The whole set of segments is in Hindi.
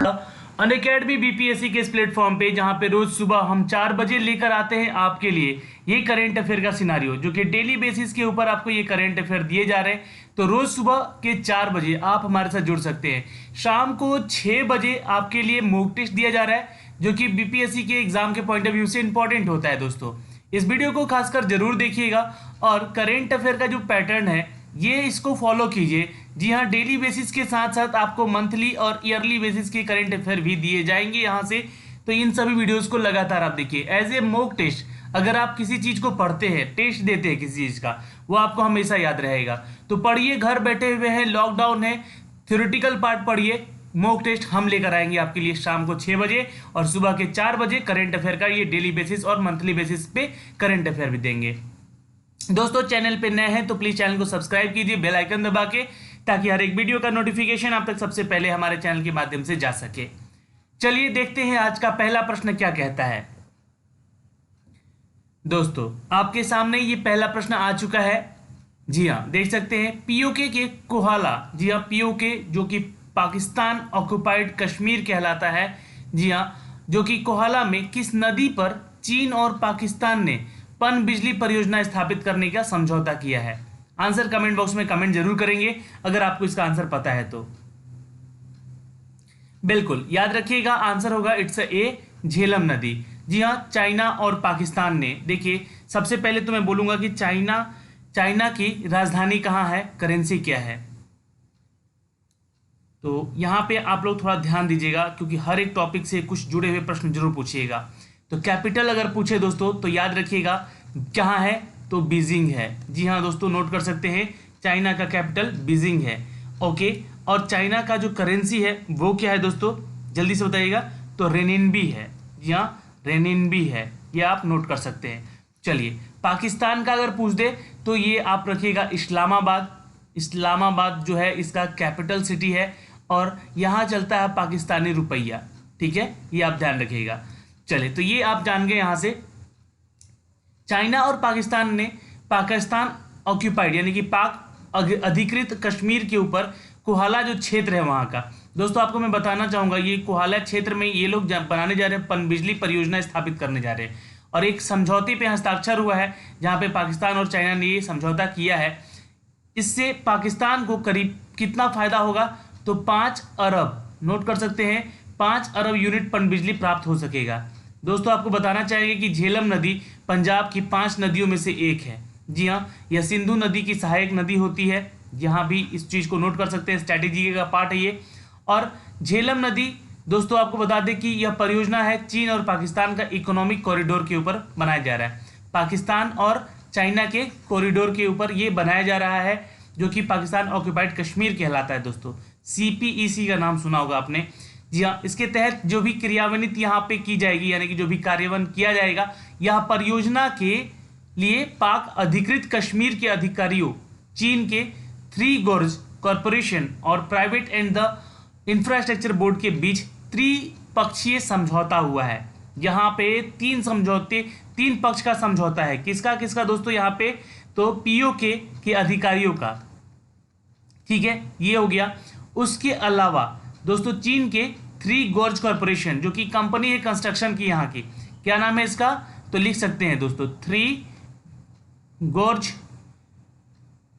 अनअकैडमी बीपीएससी के इस प्लेटफॉर्म पे जहां पे रोज सुबह हम 4 बजे लेकर आते हैं आपके लिए ये करंट अफेयर का सिनारियो, जो कि डेली बेसिस के ऊपर आपको ये करंट अफेयर दिए जा रहे हैं। तो रोज सुबह के 4 बजे आप हमारे साथ जुड़ सकते हैं। शाम को 6 बजे आपके लिए मॉक टेस्ट दिया जा रहा है, जो कि बीपीएससी के एग्जाम के पॉइंट ऑफ व्यू से इंपॉर्टेंट होता है। दोस्तों इस वीडियो को खासकर जरूर देखिएगा और करंट अफेयर का जो पैटर्न है ये इसको फॉलो कीजिए। जी हाँ, डेली बेसिस के साथ साथ आपको मंथली और ईयरली बेसिस के करंट अफेयर भी दिए जाएंगे यहाँ से। तो इन सभी वीडियोस को लगातार आप देखिए। एज ए मॉक टेस्ट, अगर आप किसी चीज को पढ़ते हैं, टेस्ट देते हैं किसी चीज का, वो आपको हमेशा याद रहेगा। तो पढ़िए, घर बैठे हुए हैं, लॉकडाउन है, थ्योरेटिकल पार्ट पढ़िए। मॉक टेस्ट हम लेकर आएंगे आपके लिए शाम को 6 बजे और सुबह के 4 बजे करंट अफेयर का ये डेली बेसिस और मंथली बेसिस पे करंट अफेयर भी देंगे। दोस्तों चैनल पे नए हैं तो प्लीज चैनल को सब्सक्राइब कीजिए बेल आइकन दबा के, ताकि हर एक वीडियो का नोटिफिकेशन आप तक सबसे पहले हमारे चैनल के माध्यम से जा सके। चलिए देखते हैं आज का पहला प्रश्न क्या कहता है। दोस्तों आपके सामने ये पहला प्रश्न आ चुका है। जी हाँ, देख सकते हैं पीओके के कोहाला, जी हाँ पीओके जो कि पाकिस्तान ऑक्युपाइड कश्मीर कहलाता है। जी हाँ, जो कि कोहाला में किस नदी पर चीन और पाकिस्तान ने पन बिजली परियोजना स्थापित करने का समझौता किया है। आंसर कमेंट बॉक्स में कमेंट जरूर करेंगे अगर आपको इसका आंसर पता है तो। बिल्कुल याद रखिएगा, आंसर होगा इट्स ए झेलम नदी। जी हाँ, चाइना और पाकिस्तान ने, देखिए सबसे पहले तो मैं बोलूंगा कि चाइना की राजधानी कहाँ है, करेंसी क्या है। तो यहां पे आप लोग थोड़ा ध्यान दीजिएगा क्योंकि हर एक टॉपिक से कुछ जुड़े हुए प्रश्न जरूर पूछिएगा। तो कैपिटल अगर पूछे दोस्तों तो याद रखिएगा कहाँ है, तो बीजिंग है। जी हाँ दोस्तों, नोट कर सकते हैं, चाइना का कैपिटल बीजिंग है। ओके, और चाइना का जो करेंसी है वो क्या है दोस्तों, जल्दी से बताइएगा, तो रेनिनबी है। जी हाँ, रेनिनबी है, ये आप नोट कर सकते हैं। चलिए पाकिस्तान का अगर पूछ दे तो ये आप रखिएगा इस्लामाबाद। इस्लामाबाद जो है इसका कैपिटल सिटी है और यहाँ चलता है पाकिस्तानी रुपया। ठीक है, ये आप ध्यान रखिएगा। चलिए तो ये आप जान गए यहाँ से। चाइना और पाकिस्तान ने पाकिस्तान ऑक्यूपाइड यानी कि पाक अधिकृत कश्मीर के ऊपर कोहाला जो क्षेत्र है वहाँ का, दोस्तों आपको मैं बताना चाहूँगा ये कोहाला क्षेत्र में ये लोग बनाने जा रहे हैं, पनबिजली परियोजना स्थापित करने जा रहे हैं। और एक समझौते पे हस्ताक्षर हुआ है जहाँ पे पाकिस्तान और चाइना ने ये समझौता किया है। इससे पाकिस्तान को करीब कितना फायदा होगा, तो 5 अरब, नोट कर सकते हैं, 5 अरब यूनिट पनबिजली प्राप्त हो सकेगा। दोस्तों आपको बताना चाहेंगे कि झेलम नदी पंजाब की 5 नदियों में से एक है। जी हाँ, यह सिंधु नदी की सहायक नदी होती है। यहाँ भी इस चीज़ को नोट कर सकते हैं, स्ट्रैटेजी का पार्ट है ये। और झेलम नदी दोस्तों आपको बता दें कि यह परियोजना है चीन और पाकिस्तान का इकोनॉमिक कॉरिडोर के ऊपर बनाया जा रहा है। पाकिस्तान और चाइना के कॉरिडोर के ऊपर ये बनाया जा रहा है, जो कि पाकिस्तान ऑक्युपाइड कश्मीर कहलाता है। दोस्तों CPEC का नाम सुना होगा आपने। जी हाँ, इसके तहत जो भी क्रियान्वित यहाँ पे की जाएगी, यानी कि जो भी कार्यान्वयन किया जाएगा, यह परियोजना के लिए पाक अधिकृत कश्मीर के अधिकारियों, चीन के 3 गोर्ज कॉरपोरेशन और private and the infrastructure board के बीच त्रिपक्षीय समझौता हुआ है। यहाँ पे 3 पक्ष का समझौता है। किसका किसका दोस्तों, यहाँ पे तो POK के अधिकारियों का। ठीक है, ये हो गया। उसके अलावा दोस्तों चीन के 3 गोर्ज कॉरपोरेशन, जो कि कंपनी है कंस्ट्रक्शन की, यहाँ की क्या नाम है इसका, तो लिख सकते हैं दोस्तों 3 गोर्ज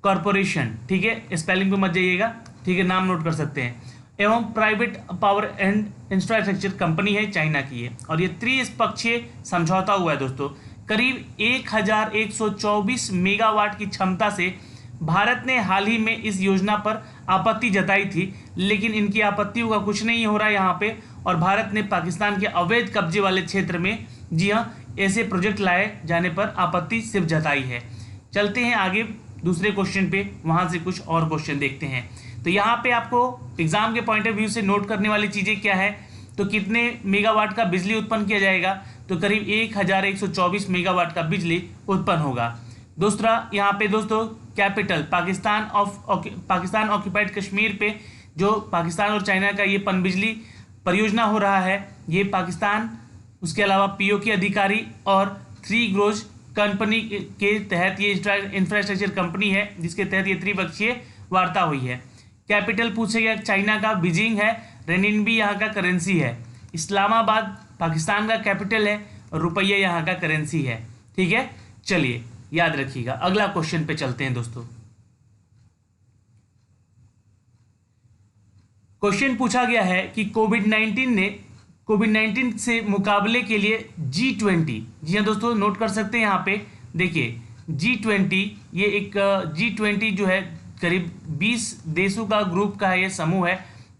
कॉरपोरेशन। ठीक है, स्पेलिंग पे मत जाइएगा, ठीक है, नाम नोट कर सकते हैं। एवं private power and infrastructure company है, चाइना की है। और ये त्रिपक्षीय समझौता हुआ है दोस्तों। करीब 1124 मेगावाट की क्षमता से भारत ने हाल ही में इस योजना पर आपत्ति जताई थी, लेकिन इनकी आपत्तियों का कुछ नहीं हो रहा है यहाँ पे। और भारत ने पाकिस्तान के अवैध कब्जे वाले क्षेत्र में, जी हाँ, ऐसे प्रोजेक्ट लाए जाने पर आपत्ति सिर्फ जताई है। चलते हैं आगे दूसरे क्वेश्चन पे, वहाँ से कुछ और क्वेश्चन देखते हैं। तो यहाँ पे आपको एग्जाम के पॉइंट ऑफ व्यू से नोट करने वाली चीज़ें क्या है, तो कितने मेगावाट का बिजली उत्पन्न किया जाएगा, तो करीब 1124 मेगावाट का बिजली उत्पन्न होगा। दूसरा यहाँ पे दोस्तों कैपिटल पाकिस्तान ऑक्युपाइड कश्मीर पे जो पाकिस्तान और चाइना का ये पनबिजली परियोजना हो रहा है, ये पाकिस्तान, उसके अलावा POK अधिकारी और 3 ग्रोज कंपनी के तहत ये इंफ्रास्ट्रक्चर कंपनी है, जिसके तहत ये त्रिपक्षीय वार्ता हुई है। कैपिटल पूछेगा चाइना का बीजिंग है, रेनिनबी यहाँ का करेंसी है, इस्लामाबाद पाकिस्तान का कैपिटल है और रुपया यहाँ का करेंसी है। ठीक है, चलिए याद रखिएगा। अगला क्वेश्चन पे चलते हैं दोस्तों। क्वेश्चन पूछा गया है कि कोविड-19 से मुकाबले के लिए G20, जी हाँ दोस्तों नोट कर सकते हैं यहाँ पे, देखिए G20 ये एक G20 जो है करीब 20 देशों का ग्रुप का है, ये समूह है,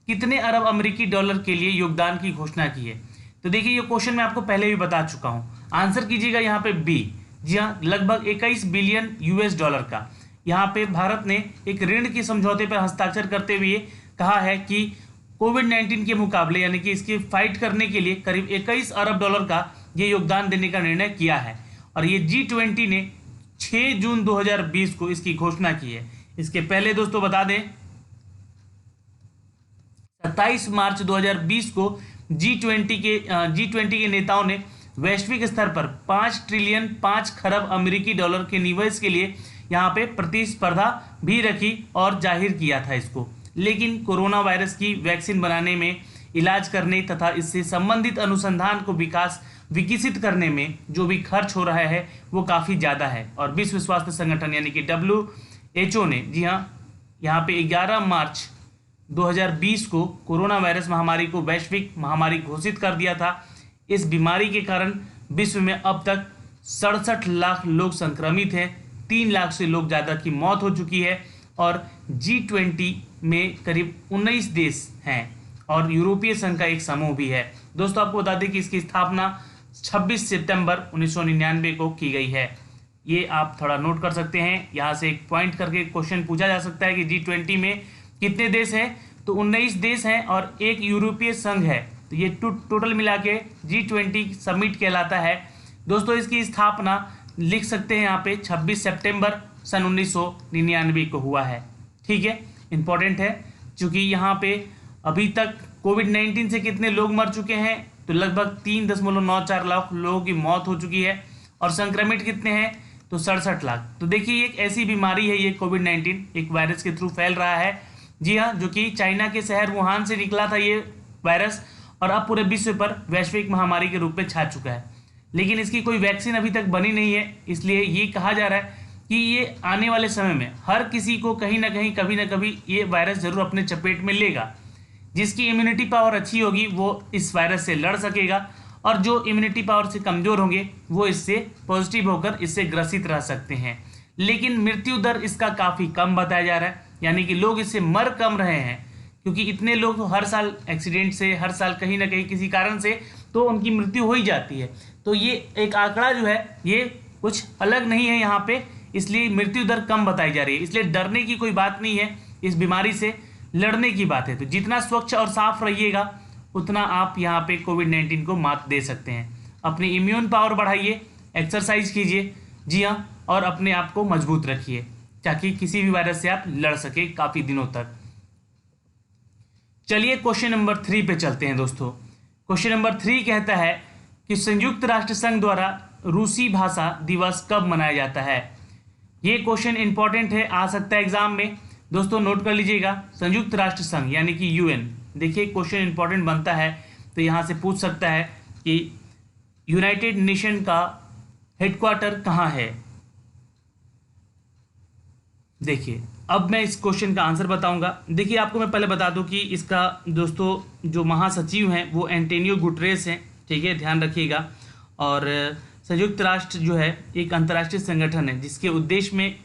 कितने अरब अमेरिकी डॉलर के लिए योगदान की घोषणा की है। तो देखिए ये क्वेश्चन मैं आपको पहले भी बता चुका हूँ, आंसर कीजिएगा यहाँ पे बी। जी हाँ, लगभग 21 बिलियन US डॉलर का यहाँ पे भारत ने एक ऋण के समझौते पर हस्ताक्षर करते हुए कहा है कि कोविड-19 के मुकाबले यानी कि इसकी फाइट करने के लिए करीब 21 अरब डॉलर का ये योगदान देने का निर्णय किया है। और ये G20 ने 6 जून 2020 को इसकी घोषणा की है। इसके पहले दोस्तों बता दें 27 मार्च 2020 को G20 के नेताओं ने वैश्विक स्तर पर 5 ट्रिलियन 5 खरब अमेरिकी डॉलर के निवेश के लिए यहाँ पे प्रतिस्पर्धा भी रखी और जाहिर किया था इसको। लेकिन कोरोना वायरस की वैक्सीन बनाने में, इलाज करने तथा इससे संबंधित अनुसंधान को विकसित करने में जो भी खर्च हो रहा है वो काफ़ी ज़्यादा है। और विश्व स्वास्थ्य संगठन यानी कि WHO ने, जी हाँ, यहाँ पे 11 मार्च 2020 को कोरोना वायरस महामारी को वैश्विक महामारी घोषित कर दिया था। इस बीमारी के कारण विश्व में अब तक 67 लाख लोग संक्रमित हैं, 3 लाख से लोग ज़्यादा की मौत हो चुकी है। और G20 में करीब 19 देश हैं और यूरोपीय संघ का एक समूह भी है। दोस्तों आपको बता दें कि इसकी स्थापना 26 सितंबर 1999 को की गई है। ये आप थोड़ा नोट कर सकते हैं, यहाँ से एक पॉइंट करके क्वेश्चन पूछा जा सकता है कि G20 में कितने देश हैं, तो 19 देश हैं और एक यूरोपीय संघ है। तो ये टोटल मिला के G20 समिट कहलाता है। दोस्तों इसकी स्थापना लिख सकते हैं यहाँ पे 26 सितंबर सन 1999 को हुआ है। ठीक है, इंपॉर्टेंट है क्योंकि यहाँ पे अभी तक कोविड-19 से कितने लोग मर चुके हैं, तो लगभग 3.94 लाख लोगों की मौत हो चुकी है और संक्रमित कितने हैं, तो 67 लाख। तो देखिए एक ऐसी बीमारी है, ये कोविड-19 एक वायरस के थ्रू फैल रहा है। जी हाँ, जो कि चाइना के शहर वुहान से निकला था ये वायरस और अब पूरे विश्व पर वैश्विक महामारी के रूप में छा चुका है। लेकिन इसकी कोई वैक्सीन अभी तक बनी नहीं है, इसलिए ये कहा जा रहा है कि ये आने वाले समय में हर किसी को कहीं ना कहीं कभी ना कभी ये वायरस जरूर अपने चपेट में लेगा। जिसकी इम्यूनिटी पावर अच्छी होगी वो इस वायरस से लड़ सकेगा और जो इम्यूनिटी पावर से कमज़ोर होंगे वो इससे पॉजिटिव होकर इससे ग्रसित रह सकते हैं। लेकिन मृत्यु दर इसका काफ़ी कम बताया जा रहा है, यानी कि लोग इससे मर कम रहे हैं, क्योंकि इतने लोग तो हर साल एक्सीडेंट से, हर साल कहीं ना कहीं किसी कारण से तो उनकी मृत्यु हो ही जाती है। तो ये एक आंकड़ा जो है ये कुछ अलग नहीं है यहाँ पे, इसलिए मृत्यु दर कम बताई जा रही है। इसलिए डरने की कोई बात नहीं है, इस बीमारी से लड़ने की बात है। तो जितना स्वच्छ और साफ रहिएगा उतना आप यहाँ पे कोविड-19 को मात दे सकते हैं। अपनी इम्यून पावर बढ़ाइए, एक्सरसाइज कीजिए, जी हाँ, और अपने आप को मजबूत रखिए ताकि किसी भी वायरस से आप लड़ सके काफ़ी दिनों तक। चलिए क्वेश्चन नंबर 3 पे चलते हैं दोस्तों। क्वेश्चन नंबर 3 कहता है कि संयुक्त राष्ट्र संघ द्वारा रूसी भाषा दिवस कब मनाया जाता है। ये क्वेश्चन इंपॉर्टेंट है, आ सकता है एग्जाम में। दोस्तों नोट कर लीजिएगा, संयुक्त राष्ट्र संघ यानी कि UN। देखिए क्वेश्चन इंपॉर्टेंट बनता है तो यहाँ से पूछ सकता है कि यूनाइटेड नेशन का हेडक्वार्टर कहाँ है। देखिए अब मैं इस क्वेश्चन का आंसर बताऊंगा। देखिए आपको मैं पहले बता दूं कि इसका दोस्तों जो महासचिव हैं वो एंटोनियो गुटेरेस हैं, ठीक है, ध्यान रखिएगा। और संयुक्त राष्ट्र जो है एक अंतर्राष्ट्रीय संगठन है जिसके उद्देश्य में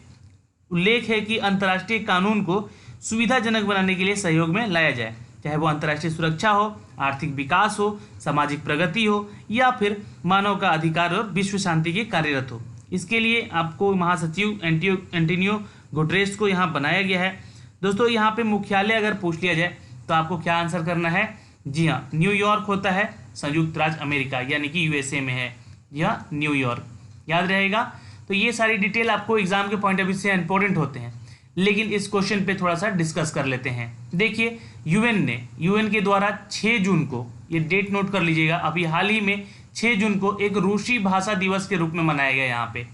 उल्लेख है कि अंतर्राष्ट्रीय कानून को सुविधाजनक बनाने के लिए सहयोग में लाया जाए, चाहे वो अंतर्राष्ट्रीय सुरक्षा हो, आर्थिक विकास हो, सामाजिक प्रगति हो या फिर मानव का अधिकार और विश्व शांति के कार्यरत हो। इसके लिए आपको महासचिव एंटोनियो गुटेरेस को यहाँ बनाया गया है। दोस्तों यहाँ पे मुख्यालय अगर पूछ लिया जाए तो आपको क्या आंसर करना है। जी हाँ, न्यूयॉर्क होता है, संयुक्त राज्य अमेरिका यानी कि USA में है। जी हाँ, न्यूयॉर्क, याद रहेगा। तो ये सारी डिटेल आपको एग्जाम के पॉइंट ऑफ व्यू से इंपॉर्टेंट होते हैं, लेकिन इस क्वेश्चन पे थोड़ा सा डिस्कस कर लेते हैं। देखिए UN के द्वारा 6 जून को, ये डेट नोट कर लीजिएगा, अभी हाल ही में 6 जून को एक रूसी भाषा दिवस के रूप में मनाया गया यहाँ पे।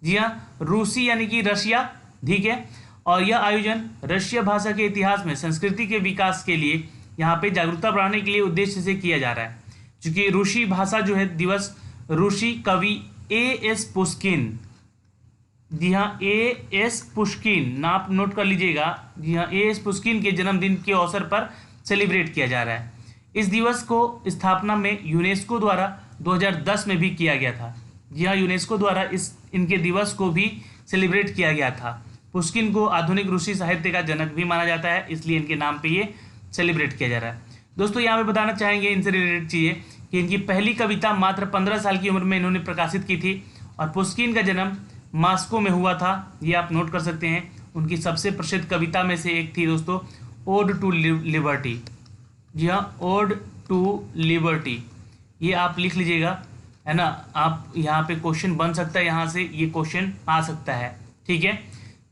जी हाँ, रूसी यानी कि रशिया, ठीक है। और यह आयोजन रशिया भाषा के इतिहास में संस्कृति के विकास के लिए यहाँ पे जागरूकता बढ़ाने के लिए उद्देश्य से किया जा रहा है। क्योंकि रूसी भाषा जो है दिवस रूसी कवि A.S. पुष्किन, जी हाँ A.S. पुष्किन, नाप नोट कर लीजिएगा, जी हाँ A.S. पुष्किन के जन्मदिन के अवसर पर सेलिब्रेट किया जा रहा है। इस दिवस को स्थापना में यूनेस्को द्वारा 2010 में भी किया गया था। जी हाँ, यूनेस्को द्वारा इनके दिवस को भी सेलिब्रेट किया गया था। पुष्किन को आधुनिक रूसी साहित्य का जनक भी माना जाता है, इसलिए इनके नाम पे ये सेलिब्रेट किया जा रहा है। दोस्तों यहाँ पे बताना चाहेंगे इनसे रिलेटेड चीज़ें कि इनकी पहली कविता मात्र 15 साल की उम्र में इन्होंने प्रकाशित की थी और पुष्किन का जन्म मॉस्को में हुआ था, ये आप नोट कर सकते हैं। उनकी सबसे प्रसिद्ध कविता में से एक थी दोस्तों ओड टू लिबर्टी, जी हाँ ओड टू लिबर्टी, ये आप लिख लीजिएगा, है ना। आप यहाँ पे क्वेश्चन बन सकता है, यहाँ से ये क्वेश्चन आ सकता है, ठीक है।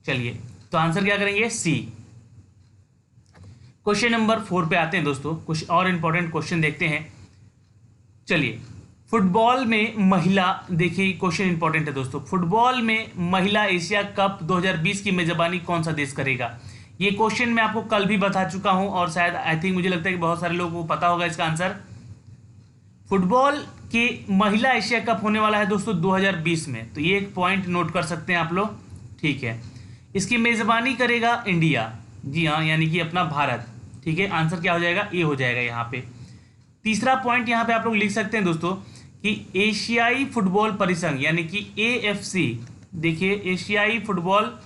चलिए तो आंसर क्या करेंगे, सी। क्वेश्चन नंबर 4 पे आते हैं दोस्तों, कुछ और इंपॉर्टेंट क्वेश्चन देखते हैं। चलिए, फुटबॉल में महिला, देखिए क्वेश्चन इंपॉर्टेंट है दोस्तों, फुटबॉल में महिला एशिया कप 2020 की मेजबानी कौन सा देश करेगा। ये क्वेश्चन मैं आपको कल भी बता चुका हूं और शायद आई थिंक मुझे लगता है कि बहुत सारे लोगों को पता होगा इसका आंसर। फुटबॉल के महिला एशिया कप होने वाला है दोस्तों 2020 में, तो ये एक पॉइंट नोट कर सकते हैं आप लोग, ठीक है। इसकी मेजबानी करेगा इंडिया, जी हाँ, यानी कि अपना भारत, ठीक है। आंसर क्या हो जाएगा, ए हो जाएगा यहाँ पे। तीसरा पॉइंट यहाँ पे आप लोग लिख सकते हैं दोस्तों कि एशियाई फुटबॉल परिसंघ यानी कि AFC, देखिए एशियाई फुटबॉल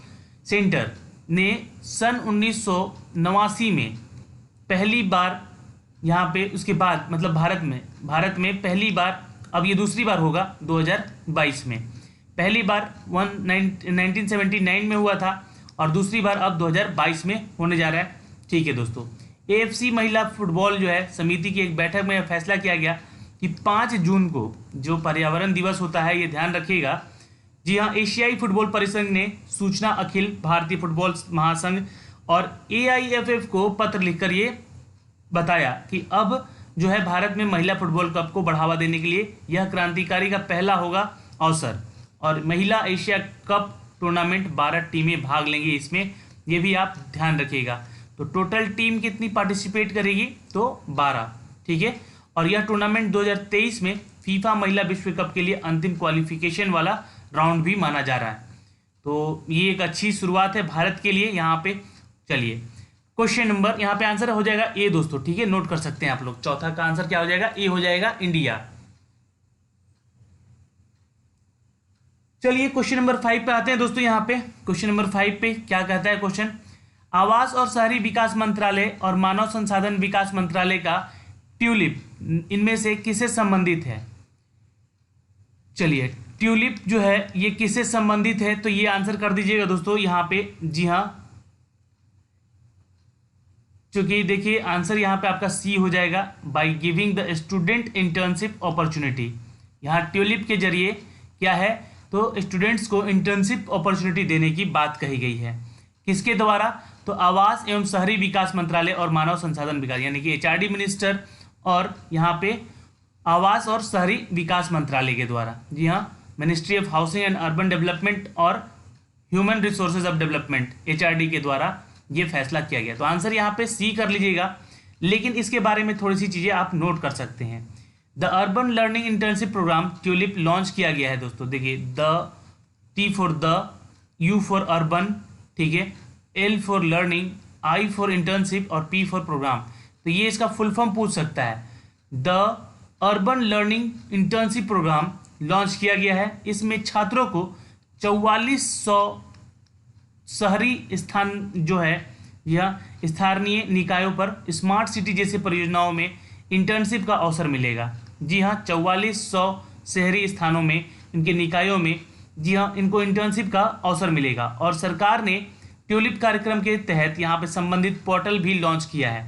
सेंटर ने सन 1989 में पहली बार यहाँ पे, उसके बाद मतलब भारत में पहली बार, अब ये दूसरी बार होगा 2022 में, पहली बार 1979 में हुआ था और दूसरी बार अब 2022 में होने जा रहा है, ठीक है दोस्तों। AFC महिला फुटबॉल जो है समिति की एक बैठक में फैसला किया गया कि 5 जून को जो पर्यावरण दिवस होता है, ये ध्यान रखिएगा, जी हाँ, एशियाई फुटबॉल परिसंघ ने सूचना अखिल भारतीय फुटबॉल महासंघ और AIFF को पत्र लिखकर ये बताया कि अब जो है भारत में महिला फुटबॉल कप को बढ़ावा देने के लिए यह क्रांतिकारी का पहला होगा अवसर और महिला एशिया कप टूर्नामेंट 12 टीमें भाग लेंगी इसमें, ये भी आप ध्यान रखिएगा। तो टोटल टीम कितनी पार्टिसिपेट करेगी, तो 12, ठीक है। और यह टूर्नामेंट 2023 में फीफा महिला विश्व कप के लिए अंतिम क्वालिफिकेशन वाला राउंड भी माना जा रहा है, तो ये एक अच्छी शुरुआत है भारत के लिए यहाँ पे। चलिए क्वेश्चन नंबर, यहाँ पे आंसर हो जाएगा ए दोस्तों, ठीक है, नोट कर सकते हैं आप लोग। चौथा का आंसर क्या हो जाएगा, ए हो जाएगा, इंडिया। चलिए क्वेश्चन नंबर 5 पे आते हैं दोस्तों। यहाँ पे क्वेश्चन नंबर 5 पे क्या कहता है क्वेश्चन, आवास और शहरी विकास मंत्रालय और मानव संसाधन विकास मंत्रालय का ट्यूलिप इनमें से किससे संबंधित है। चलिए ट्यूलिप जो है ये किससे संबंधित है, तो ये आंसर कर दीजिएगा दोस्तों यहाँ पे, जी हाँ, क्योंकि देखिए आंसर यहाँ पे आपका सी हो जाएगा, by giving the student internship opportunity. यहाँ ट्यूलिप के जरिए क्या है, तो स्टूडेंट्स को इंटर्नशिप अपॉर्चुनिटी देने की बात कही गई है, किसके द्वारा, तो आवास एवं शहरी विकास मंत्रालय और मानव संसाधन विकास यानी कि HRD मिनिस्टर और यहाँ पे आवास और शहरी विकास मंत्रालय के द्वारा, जी हाँ, ministry of housing and urban development और human resources of development HRD के द्वारा ये फैसला किया गया। तो आंसर यहाँ पे सी कर लीजिएगा, लेकिन इसके बारे में थोड़ी सी चीज़ें आप नोट कर सकते हैं। The urban learning internship programme TULIP launch किया गया है दोस्तों, देखिए the T for the, U for urban, ठीक है, L for learning, I for internship और P फॉर प्रोग्राम। तो ये इसका फुल फॉर्म पूछ सकता है। The urban learning internship programme launch किया गया है, इसमें छात्रों को 4400 शहरी स्थान जो है यह स्थानीय निकायों पर स्मार्ट सिटी जैसे परियोजनाओं में इंटर्नशिप का अवसर मिलेगा। जी हाँ, 4400 शहरी स्थानों में, इनके निकायों में, जी हाँ, इनको इंटर्नशिप का अवसर मिलेगा। और सरकार ने ट्यूलिप कार्यक्रम के तहत यहाँ पे संबंधित पोर्टल भी लॉन्च किया है।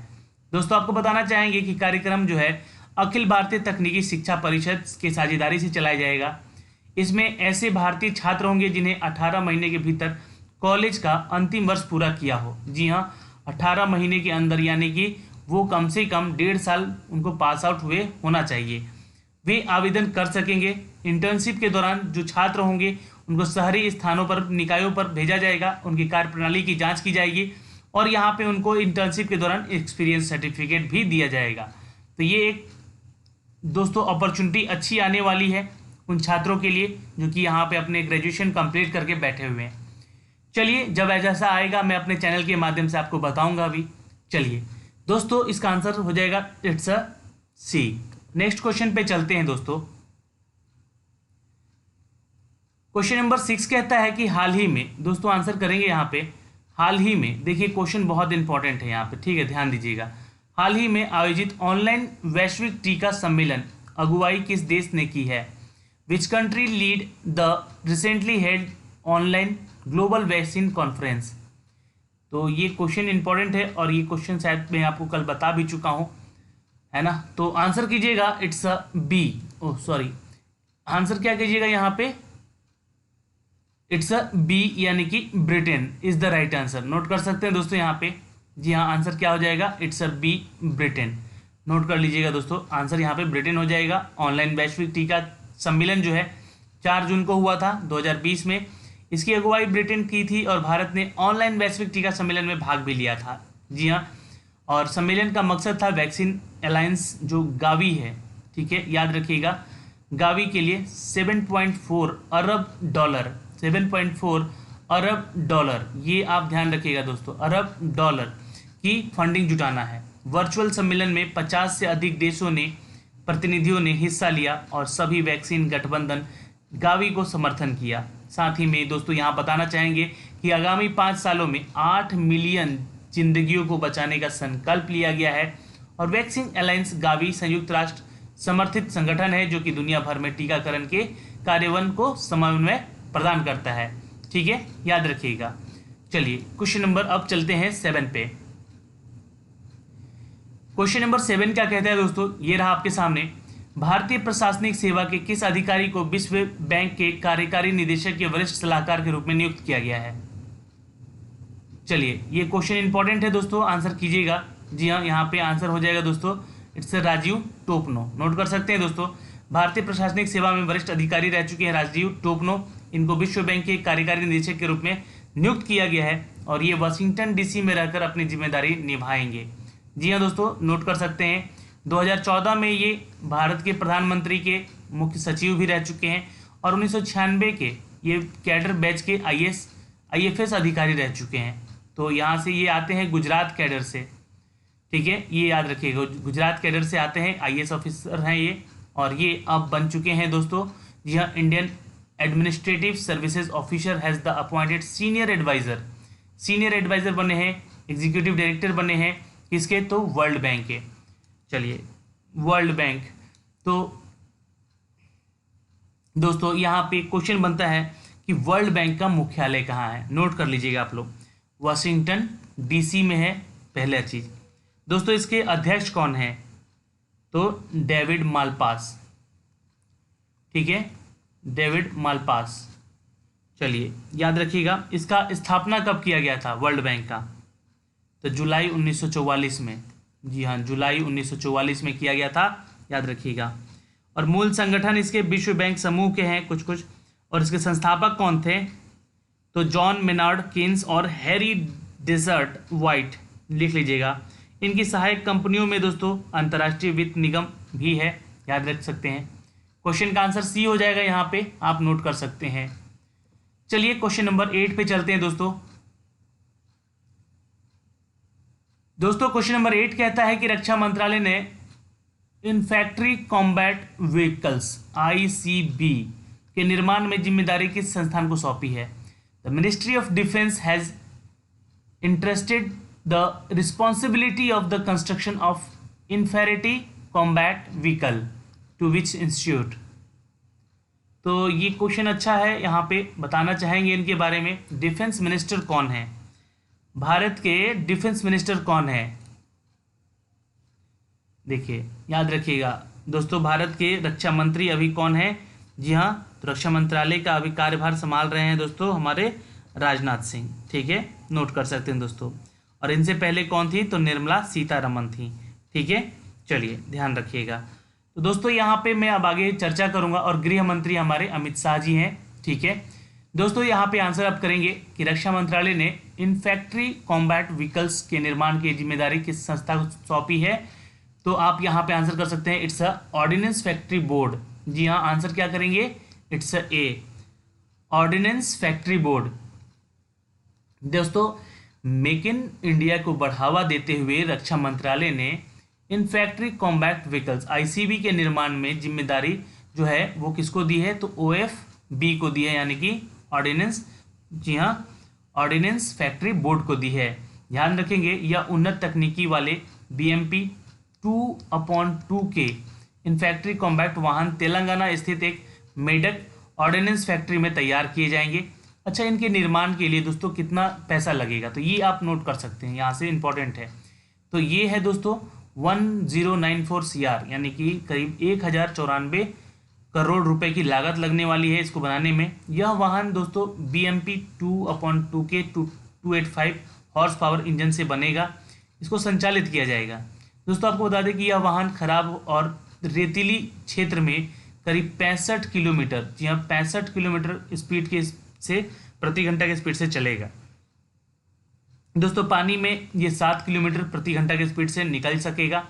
दोस्तों आपको बताना चाहेंगे कि कार्यक्रम जो है अखिल भारतीय तकनीकी शिक्षा परिषद के साझेदारी से चलाया जाएगा। इसमें ऐसे भारतीय छात्र होंगे जिन्हें 18 महीने के भीतर कॉलेज का अंतिम वर्ष पूरा किया हो। जी हाँ, 18 महीने के अंदर, यानी कि वो कम से कम 1.5 साल उनको पास आउट हुए होना चाहिए, वे आवेदन कर सकेंगे। इंटर्नशिप के दौरान जो छात्र होंगे उनको शहरी स्थानों पर, निकायों पर भेजा जाएगा, उनकी कार्यप्रणाली की जांच की जाएगी और यहाँ पे उनको इंटर्नशिप के दौरान एक्सपीरियंस सर्टिफिकेट भी दिया जाएगा। तो ये एक दोस्तों अपॉर्चुनिटी अच्छी आने वाली है उन छात्रों के लिए जो कि यहाँ पे अपने ग्रेजुएशन कंप्लीट करके बैठे हुए हैं। चलिए, जब ऐसा आएगा मैं अपने चैनल के माध्यम से आपको बताऊंगा भी। चलिए दोस्तों, इसका आंसर हो जाएगा it's a C. Next question पे चलते हैं दोस्तों। क्वेश्चन नंबर 6 कहता है कि हाल ही में, दोस्तों आंसर करेंगे यहाँ पे हाल ही में। देखिए क्वेश्चन बहुत इंपॉर्टेंट है यहाँ पे, ठीक है, ध्यान दीजिएगा। हाल ही में आयोजित ऑनलाइन वैश्विक टीका सम्मेलन अगुवाई किस देश ने की है? Which country lead the recently held online global vaccine conference? तो ये क्वेश्चन इंपॉर्टेंट है और ये क्वेश्चन शायद मैं आपको कल बता भी चुका हूँ, है ना। तो आंसर कीजिएगा it's a B. Oh sorry, answer क्या कीजिएगा यहाँ पे? इट्स अ बी, यानी कि Britain is the right answer. Note कर सकते हैं दोस्तों यहाँ पे। जी हाँ, आंसर क्या हो जाएगा? It's a B, Britain. Note कर लीजिएगा दोस्तों, आंसर यहाँ पे ब्रिटेन हो जाएगा। ऑनलाइन वैश्विक टीका सम्मेलन जो है 4 जून को हुआ था 2020 में। इसकी अगुवाई ब्रिटेन की थी और भारत ने ऑनलाइन वैश्विक टीका सम्मेलन में भाग भी लिया था। जी हाँ, और सम्मेलन का मकसद था वैक्सीन अलायंस जो गावी है, ठीक है, याद रखिएगा, गावी के लिए 7.4 अरब डॉलर, 7.4 अरब डॉलर, ये आप ध्यान रखिएगा दोस्तों, अरब डॉलर की फंडिंग जुटाना है। वर्चुअल सम्मेलन में 50 से अधिक देशों ने प्रतिनिधियों ने हिस्सा लिया और सभी वैक्सीन गठबंधन गावी को समर्थन किया। साथ ही में दोस्तों यहाँ बताना चाहेंगे कि आगामी 5 सालों में 8 मिलियन जिंदगियों को बचाने का संकल्प लिया गया है और वैक्सीन अलायंस गावी संयुक्त राष्ट्र समर्थित संगठन है जो कि दुनिया भर में टीकाकरण के कार्यान्वयन को समन्वय प्रदान करता है, ठीक है, याद रखिएगा। चलिए क्वेश्चन नंबर, अब चलते हैं 7 पे। क्वेश्चन नंबर 7 क्या कहता है दोस्तों? ये रहा आपके सामने। भारतीय प्रशासनिक सेवा के किस अधिकारी को विश्व बैंक के कार्यकारी निदेशक के वरिष्ठ सलाहकार के रूप में नियुक्त किया गया है? चलिए, ये क्वेश्चन इंपॉर्टेंट है दोस्तों, आंसर कीजिएगा। जी हाँ, यहाँ पे आंसर हो जाएगा दोस्तों इट्स राजीव टोपनो। नोट कर सकते हैं दोस्तों, भारतीय प्रशासनिक सेवा में वरिष्ठ अधिकारी रह चुके हैं राजीव टोपनो। इनको विश्व बैंक के कार्यकारी निदेशक के रूप में नियुक्त किया गया है और ये वाशिंगटन डीसी में रहकर अपनी जिम्मेदारी निभाएंगे। जी हाँ दोस्तों, नोट कर सकते हैं 2014 में ये भारत के प्रधानमंत्री के मुख्य सचिव भी रह चुके हैं और 1996 के ये कैडर बैच के IFS अधिकारी रह चुके हैं। तो यहाँ से ये आते हैं गुजरात कैडर से, ठीक है, ये याद रखिएगा, गुजरात कैडर से आते हैं, IAS ऑफिसर हैं ये, और ये अब बन चुके हैं दोस्तों। जी हाँ, Indian administrative services officer has the appointed senior advisor बने हैं, एग्जीक्यूटिव डायरेक्टर बने हैं किसके? तो वर्ल्ड बैंक के। चलिए, वर्ल्ड बैंक। तो दोस्तों यहाँ पे क्वेश्चन बनता है कि वर्ल्ड बैंक का मुख्यालय कहाँ है? नोट कर लीजिएगा आप लोग, वाशिंगटन DC में है, पहला चीज। दोस्तों इसके अध्यक्ष कौन है? तो डेविड मालपास, ठीक है, डेविड मालपास। चलिए याद रखिएगा, इसका स्थापना कब किया गया था वर्ल्ड बैंक का? तो जुलाई 1944 में। जी हाँ, जुलाई 1944 में किया गया था, याद रखिएगा। और मूल संगठन इसके विश्व बैंक समूह के हैं कुछ, और इसके संस्थापक कौन थे? तो जॉन मेनार्ड केन्स और हैरी डेजर्ट वाइट, लिख लीजिएगा। इनकी सहायक कंपनियों में दोस्तों अंतर्राष्ट्रीय वित्त निगम भी है, याद रख सकते हैं। क्वेश्चन का आंसर सी हो जाएगा, यहाँ पे आप नोट कर सकते हैं। चलिए क्वेश्चन नंबर 8 पे चलते हैं दोस्तों। क्वेश्चन नंबर 8 कहता है कि रक्षा मंत्रालय ने इन्फैक्ट्री कॉम्बैट व्हीकल्स ICV के निर्माण में जिम्मेदारी किस संस्थान को सौंपी है? The ministry of defence has entrusted the responsibility of the construction of infantry combat vehicle to which institute? तो ये क्वेश्चन अच्छा है, यहाँ पे बताना चाहेंगे इनके बारे में। डिफेंस मिनिस्टर कौन है? भारत के डिफेंस मिनिस्टर कौन है? देखिए याद रखिएगा दोस्तों, भारत के रक्षा मंत्री अभी कौन है? जी हाँ, तो रक्षा मंत्रालय का अभी कार्यभार संभाल रहे हैं दोस्तों हमारे राजनाथ सिंह, ठीक है, नोट कर सकते हैं दोस्तों। और इनसे पहले कौन थी? तो निर्मला सीतारमण थी, ठीक है। चलिए ध्यान रखिएगा। तो दोस्तों यहाँ पे मैं अब आगे चर्चा करूंगा और गृह मंत्री हमारे अमित शाह जी हैं, ठीक है। दोस्तों यहाँ पे आंसर आप करेंगे कि रक्षा मंत्रालय ने इन फैक्ट्री कॉम्बैट व्हीकल्स के निर्माण की जिम्मेदारी किस संस्था को सौंपी है? तो आप यहाँ पे आंसर कर सकते हैं it's a ordnance factory board. जी हाँ, आंसर क्या करेंगे? It's a A, ordnance factory board. दोस्तों, मेक इन इंडिया को बढ़ावा देते हुए रक्षा मंत्रालय ने infantry combat vehicles ICV के निर्माण में जिम्मेदारी जो है वो किसको दी है? तो ओएफबी को दी है, यानी कि ऑर्डिनेंस, जी हाँ, ऑर्डिनेंस फैक्ट्री बोर्ड को दी है। ध्यान रखेंगे यह उन्नत तकनीकी वाले BMP 2/2 के इन फैक्ट्री कॉम्बैक्ट वाहन तेलंगाना स्थित एक मेडक ऑर्डिनेंस फैक्ट्री में तैयार किए जाएंगे। अच्छा, इनके निर्माण के लिए दोस्तों कितना पैसा लगेगा? तो ये आप नोट कर सकते हैं, यहाँ से इंपॉर्टेंट है। तो ये है दोस्तों 1094 CR, यानी कि करीब 1094 करोड़ रुपए की लागत लगने वाली है इसको बनाने में। यह वाहन दोस्तों BMP 2/2 के 285 हॉर्स पावर इंजन से बनेगा। इसको संचालित किया जाएगा। दोस्तों, आपको बता दें कि यह वाहन खराब और रेतीली क्षेत्र में करीब 65 किलोमीटर, जी हाँ 65 किलोमीटर स्पीड के से प्रति घंटा के स्पीड से चलेगा। दोस्तों, पानी में ये 7 किलोमीटर प्रति घंटा के स्पीड से निकल सकेगा।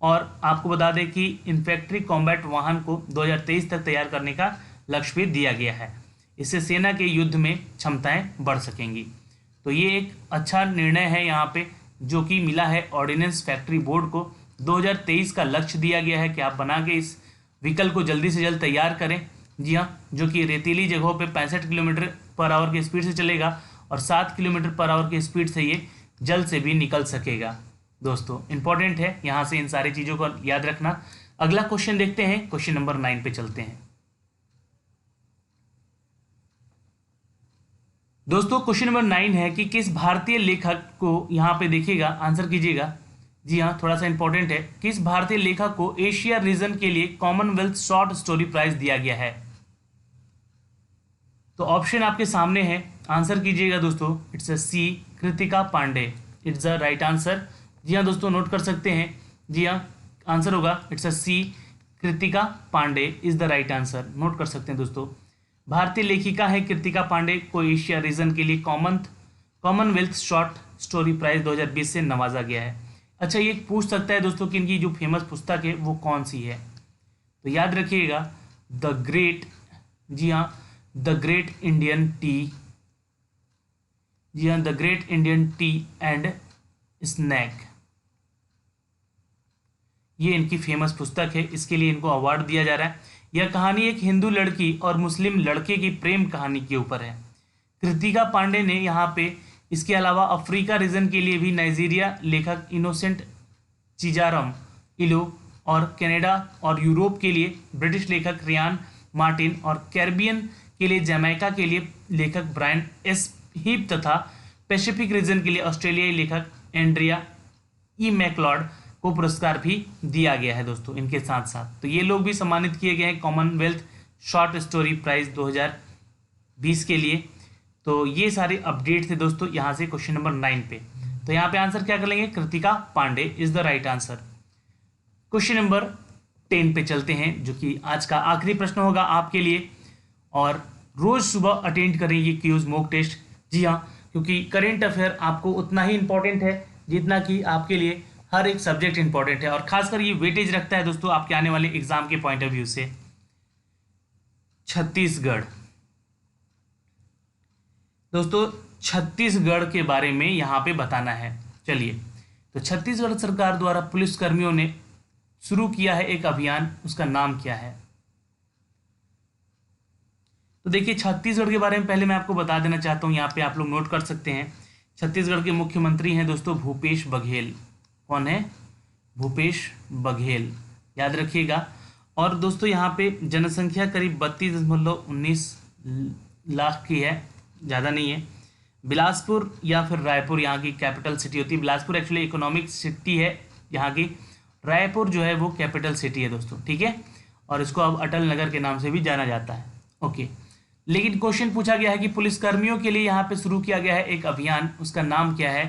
और आपको बता दें कि इन फैक्ट्री कॉम्बैट वाहन को 2023 तक तैयार करने का लक्ष्य भी दिया गया है। इससे सेना के युद्ध में क्षमताएं बढ़ सकेंगी। तो ये एक अच्छा निर्णय है यहाँ पे जो कि मिला है ऑर्डिनेंस फैक्ट्री बोर्ड को। 2023 का लक्ष्य दिया गया है कि आप बना के इस व्हीकल को जल्दी से जल्द तैयार करें। जी हाँ, जो कि रेतीली जगहों पे 65 किलोमीटर पर आवर की स्पीड से चलेगा और 7 किलोमीटर पर आवर की स्पीड से ये जल से भी निकल सकेगा। दोस्तों, इंपॉर्टेंट है, यहाँ से इन सारी चीज़ों को याद रखना। अगला क्वेश्चन देखते हैं, क्वेश्चन नंबर 9 पे चलते हैं। दोस्तों, क्वेश्चन नंबर 9 है कि किस भारतीय लेखक को, यहाँ पे देखिएगा आंसर कीजिएगा। जी हाँ, थोड़ा सा इंपॉर्टेंट है। किस भारतीय लेखक को एशिया रीजन के लिए कॉमनवेल्थ शॉर्ट स्टोरी प्राइज दिया गया है? तो ऑप्शन आपके सामने है, आंसर कीजिएगा दोस्तों। It's a C, Kritika Pandey. It's the right answer. जी हाँ दोस्तों, नोट कर सकते हैं। जी हाँ, आंसर होगा it's a C, Kritika Pandey is the right answer. Note कर सकते हैं दोस्तों। भारतीय लेखिका है कृतिका पांडे को एशिया रीजन के लिए कॉमनवेल्थ शॉर्ट स्टोरी प्राइज 2020 से नवाजा गया है। अच्छा, ये पूछ सकता है दोस्तों कि इनकी जो फेमस पुस्तक है वो कौन सी है? तो याद रखिएगा द ग्रेट, जी हाँ, द ग्रेट इंडियन टी, जी हाँ, the great Indian tea and snack, ये इनकी फेमस पुस्तक है। इसके लिए इनको अवार्ड दिया जा रहा है। यह कहानी एक हिंदू लड़की और मुस्लिम लड़के की प्रेम कहानी के ऊपर है। कृतिका पांडे ने यहाँ पे इसके अलावा अफ्रीका रीजन के लिए भी नाइजीरिया लेखक इनोसेंट चिजारम इलो और कनाडा और यूरोप के लिए ब्रिटिश लेखक रियान मार्टिन और कैरिबियन के लिए जमैका के लिए लेखक ब्रायन एस हीप तथा पैसिफिक रीजन के लिए ऑस्ट्रेलियाई लेखक एंड्रिया ई मैकलॉड को पुरस्कार भी दिया गया है दोस्तों इनके साथ साथ। तो ये लोग भी सम्मानित किए गए हैं कॉमनवेल्थ शॉर्ट स्टोरी प्राइज 2020 के लिए। तो ये सारे अपडेट थे दोस्तों यहाँ से क्वेश्चन नंबर 9 पे। तो यहाँ पे आंसर क्या कर लेंगे? Kritika Pandey is the right answer. Question number 10 पे चलते हैं जो कि आज का आखिरी प्रश्न होगा आपके लिए। और रोज सुबह अटेंड करें ये क्यूज मॉक टेस्ट। जी हाँ, क्योंकि करेंट अफेयर आपको उतना ही इंपॉर्टेंट है जितना कि आपके लिए हर एक सब्जेक्ट इंपॉर्टेंट है। और खासकर ये वेटेज रखता है दोस्तों आपके आने वाले एग्जाम के पॉइंट ऑफ व्यू से। छत्तीसगढ़, दोस्तों छत्तीसगढ़ के बारे में यहाँ पे बताना है। चलिए, तो छत्तीसगढ़ सरकार द्वारा पुलिसकर्मियों ने शुरू किया है एक अभियान, उसका नाम क्या है? तो देखिए, छत्तीसगढ़ के बारे में पहले मैं आपको बता देना चाहता हूँ, यहाँ पे आप लोग नोट कर सकते हैं। छत्तीसगढ़ के मुख्यमंत्री हैं दोस्तों भूपेश बघेल। कौन है? भूपेश बघेल, याद रखिएगा। और दोस्तों यहाँ पे जनसंख्या करीब 32.19 लाख की है, ज़्यादा नहीं है। बिलासपुर या फिर रायपुर यहाँ की कैपिटल सिटी होती है। बिलासपुर एक्चुअली इकोनॉमिक सिटी है यहाँ की, रायपुर जो है वो कैपिटल सिटी है दोस्तों, ठीक है। और इसको अब अटल नगर के नाम से भी जाना जाता है। ओके, लेकिन क्वेश्चन पूछा गया है कि पुलिसकर्मियों के लिए यहाँ पे शुरू किया गया है एक अभियान, उसका नाम क्या है?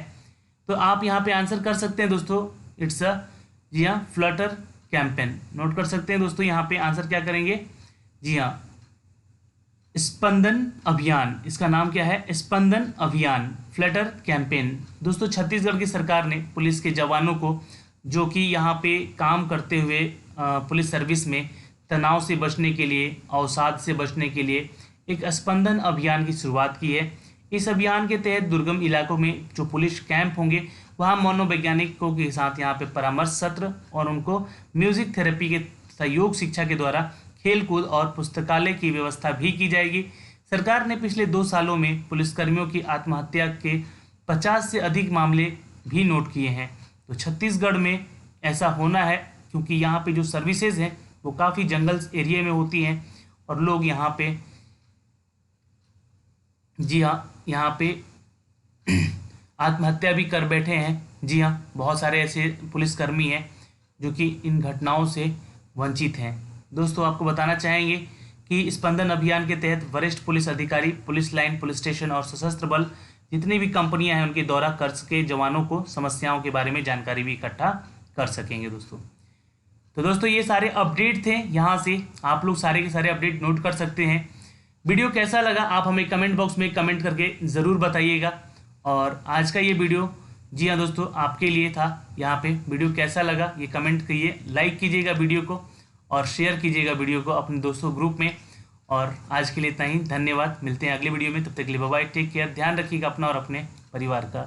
तो आप यहाँ पे आंसर कर सकते हैं दोस्तों, इट्स अ, जी हाँ, फ्लटर कैंपेन। नोट कर सकते हैं दोस्तों, यहाँ पे आंसर क्या करेंगे? जी हाँ, स्पंदन अभियान, इसका नाम क्या है? स्पंदन अभियान, फ्लटर कैंपेन। दोस्तों छत्तीसगढ़ की सरकार ने पुलिस के जवानों को जो कि यहाँ पे काम करते हुए पुलिस सर्विस में तनाव से बचने के लिए, अवसाद से बचने के लिए एक स्पंदन अभियान की शुरुआत की है। इस अभियान के तहत दुर्गम इलाकों में जो पुलिस कैंप होंगे वहाँ मनोवैज्ञानिकों के साथ यहाँ पे परामर्श सत्र और उनको म्यूजिक थेरेपी के सहयोग शिक्षा के द्वारा खेलकूद और पुस्तकालय की व्यवस्था भी की जाएगी। सरकार ने पिछले 2 सालों में पुलिसकर्मियों की आत्महत्या के 50 से अधिक मामले भी नोट किए हैं। तो छत्तीसगढ़ में ऐसा होना है क्योंकि यहाँ पे जो सर्विसेज हैं वो काफ़ी जंगल एरिया में होती हैं और लोग यहाँ पे, जी हाँ, यहाँ पे आत्महत्या भी कर बैठे हैं। जी हाँ, बहुत सारे ऐसे पुलिसकर्मी हैं जो कि इन घटनाओं से वंचित हैं। दोस्तों आपको बताना चाहेंगे कि स्पंदन अभियान के तहत वरिष्ठ पुलिस अधिकारी पुलिस लाइन, पुलिस स्टेशन और सशस्त्र बल जितनी भी कंपनियां हैं उनके दौरा कर सके जवानों को समस्याओं के बारे में जानकारी भी इकट्ठा कर सकेंगे। तो दोस्तों ये सारे अपडेट थे, यहाँ से आप लोग सारे के सारे अपडेट नोट कर सकते हैं। वीडियो कैसा लगा आप हमें कमेंट बॉक्स में कमेंट करके ज़रूर बताइएगा। और आज का ये वीडियो, जी हाँ दोस्तों, आपके लिए था। यहाँ पे वीडियो कैसा लगा ये कमेंट करिए, लाइक कीजिएगा वीडियो को और शेयर कीजिएगा वीडियो को अपने दोस्तों ग्रुप में। और आज के लिए इतना ही, धन्यवाद। मिलते हैं अगले वीडियो में, तब तक के लिए बाय बाय, टेक केयर, ध्यान रखिएगा अपना और अपने परिवार का।